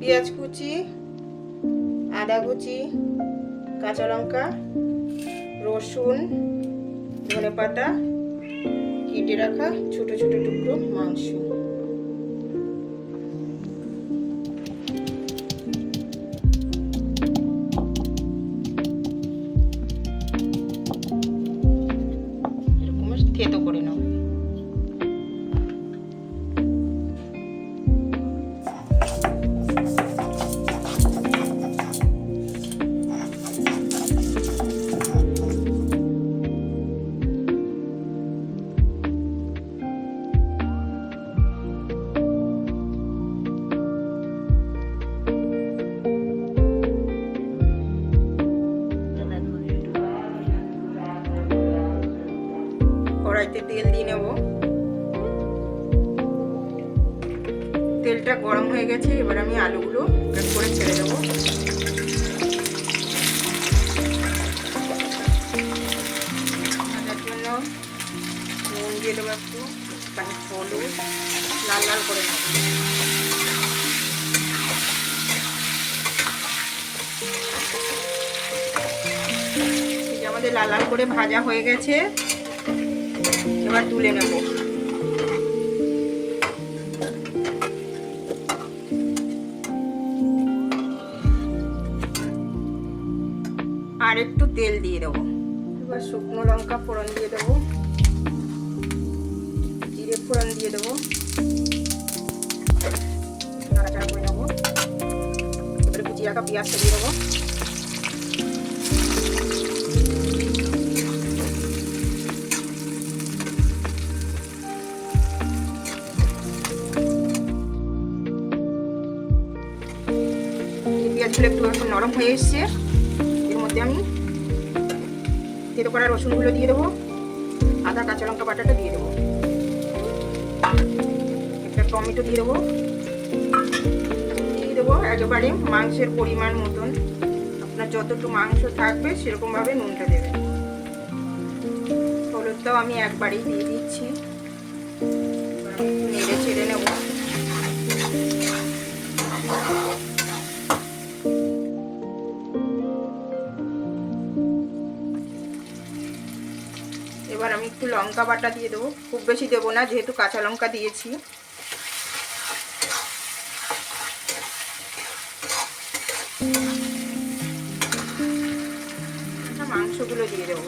পেঁয়াজ কুচি, আদা কুচি, কাঁচা লঙ্কা, রসুন, ধনেপাতা, কেটে রাখা ছোট ছোট টুকরো মাংস। এরকম থেতো করে নাও। কড়াইতে তেল দিয়ে নেব। তেলটা গরম হয়ে গেছে, এবার আমি আলুগুলো এক করে ছেড়ে দেবো। ভাজার জন্য নুন দিয়ে দেবো, একটু হলুদ, লাল লাল করে নেব। আমাদের লাল লাল করে ভাজা হয়ে গেছে, এবার তুলে নেব। আর একটু তেল দিয়ে দেবো। এবার শুকনো লঙ্কা ফোড়ন দিয়ে দেবো, জিরে ফোড়ন দিয়ে দেবো, নাড়াচাড়া করে নেবো। এবারে কুচিয়ে রাখা পেঁয়াজটা দিয়ে দেবো। পেঁয়াজগুলো একটু নরম হয়ে এসছে, এর মধ্যে আমি তেতো করা রসুনগুলো দিয়ে দেবো, আদা কাঁচা লঙ্কা বাটাটা দিয়ে দেবো, একটা টমেটো দিয়ে দেবো একেবারে মাংসের পরিমাণ মতন। আপনার যতটুকু মাংস থাকবে সেরকম ভাবে নুনটা দেবেন। হলুদটাও আমি একবারেই দিয়ে দিচ্ছি, নেড়ে চেড়ে নেব। এবার আমি একটু লঙ্কা বাটা দিয়ে দেবো, খুব বেশি দেবো না যেহেতু কাঁচা লঙ্কা দিয়েছি। মাংসগুলো দিয়ে দেবো।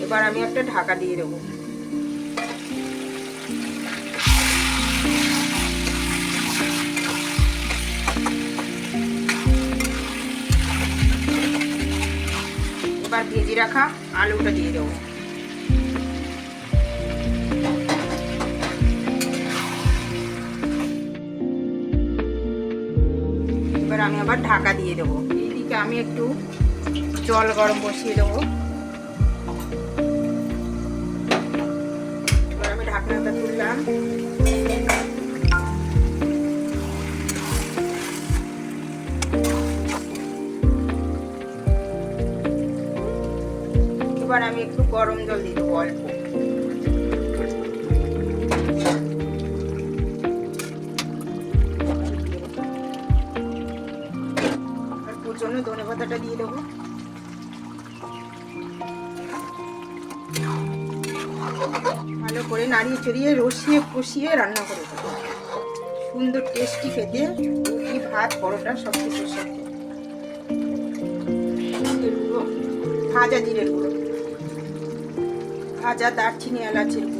এবার আমি একটা ঢাকা দিয়ে দেবো। এবার ভেজে রাখা আলুটা দিয়ে দেবো। এবার আমি আবার ঢাকা দিয়ে দেবো। এইদিকে আমি একটু জল গরম বসিয়ে দেবো। এবার আমি ঢাকনাটা তুললাম। এবার আমি একটু গরম জল দিয়ে দেবো অল্প। অল্পর জন্য ধনেপাতাটা দিয়ে দেবো। ভালো করে নাড়িয়ে চড়িয়ে রসিয়ে কষিয়ে রান্না করে দেবো। সুন্দর টেস্টি খেতে, রুটি ভাত পরোটা সব কিছুর সাথে। ভাজা জিরের গুঁড়ো, ভাজা দারচিনি এলাচের গুঁড়ো।